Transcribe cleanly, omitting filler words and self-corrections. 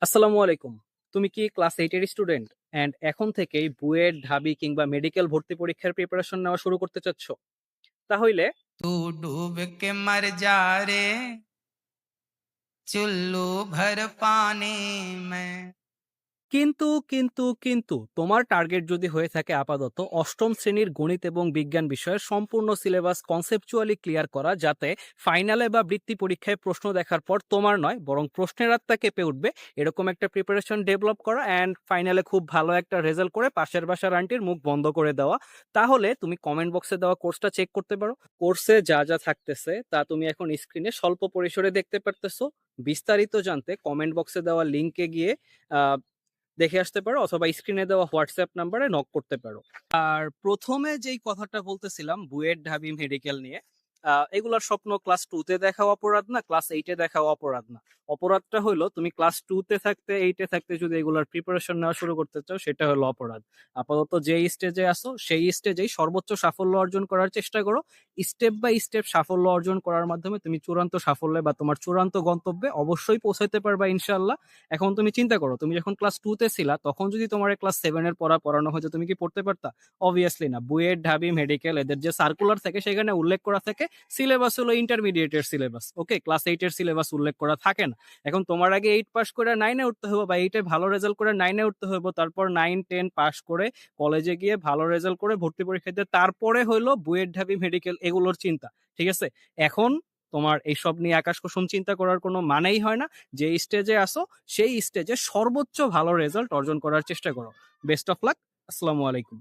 আসসালামু আলাইকুম। তুমি কি ক্লাস 8 এর স্টুডেন্ট? অ্যান্ড এখন থেকেই বুয়েট, ঢাবি কিংবা মেডিকেল ভর্তি পরীক্ষার প্রিপারেশন নেওয়া শুরু করতে চাচ্ছ? তাহলে तू डूब के मर जा रे चुल्लू भर पानी में। কিন্তু তোমার টার্গেট যদি হয়ে থাকে আপাতত অষ্টম শ্রেণীর গণিত এবং বিজ্ঞান বিষয়ের সম্পূর্ণ সিলেবাস কনসেপচুয়ালি ক্লিয়ার করা, যাতে ফাইনালে বা বৃত্তি পরীক্ষায় প্রশ্ন দেখার পর তোমার নয় বরং প্রশ্নের আত্মা কেঁপে উঠবে, এরকম একটা প্রিপারেশন ডেভেলপ করা অ্যান্ড ফাইনালে খুব ভালো একটা রেজাল্ট করে পাশের বাসার আন্টির মুখ বন্ধ করে দেওয়া, তাহলে তুমি কমেন্ট বক্সে দেওয়া কোর্সটা চেক করতে পারো। কোর্সে যা যা থাকতেছে তা তুমি এখন স্ক্রিনে স্বল্প পরিসরে দেখতে পারতেছো। বিস্তারিত জানতে কমেন্ট বক্সে দেওয়া লিঙ্কে গিয়ে দেখে আসতে পারো অথবা স্ক্রিনে দেওয়া হোয়াটসঅ্যাপ নাম্বারে নক করতে পারো। আর প্রথমে যেই কথাটা বলতেছিলাম বুয়েট, ঢাবি, মেডিকেল নিয়ে, এগুলার স্বপ্ন ক্লাস 2 তে দেখাও অপরাধ না, ক্লাস 8 এ দেখাও অপরাধ না। অপরাধটা হলো তুমি ক্লাস 2 তে থাকতে, 8 এ থাকতে যদি এগুলার প্রিপারেশন নেওয়া শুরু করতে চাও, সেটা হলো অপরাধ। আপাতত যে স্টেজে আসো সেই স্টেজেই সর্বোচ্চ সাফল্য অর্জন করার চেষ্টা করো। স্টেপ বাই স্টেপ সাফল্য অর্জন করার মাধ্যমে তুমি চূড়ান্ত সাফল্যে বা তোমার চূড়ান্ত গন্তব্যে অবশ্যই পৌঁছাতে পারবা ইনশাআল্লাহ। এখন তুমি চিন্তা করো, তুমি যখন ক্লাস 2 তে ছিলা তখন যদি তোমার ক্লাস 7 এর পড়া পড়ানো হয়তো তুমি কি পড়তে পারতা? অবভিয়াসলি না। বুয়েট, ঢাবি, মেডিকেল এদের যে সার্কুলার থাকে সেখানে উল্লেখ করা থাকে সিলেবাস হলো ইন্টারমিডিয়েটের সিলেবাস, ওকে, ক্লাস 8 এর সিলেবাস উল্লেখ করা থাকে না। এখন তোমার আগে 8 পাস করে 9 এ উঠতে হবে বা 8 এ ভালো রেজাল্ট করে 9 এ উঠতে হবে, তারপর 9 10 পাস করে কলেজে গিয়ে ভালো রেজাল্ট করে ভর্তি পরীক্ষা দিয়ে তারপরে হলো বুয়েট, ঢাবি, মেডিকেল এগুলোর চিন্তা। ঠিক আছে? এখন তোমার এইসব নিয়ে আকাশ কুসুম চিন্তা করার কোনো মানেই হয় না। যে স্টেজে আসো সেই স্টেজে সর্বোচ্চ ভালো রেজাল্ট অর্জন করার চেষ্টা করো। Best of luck. আসসালামু আলাইকুম।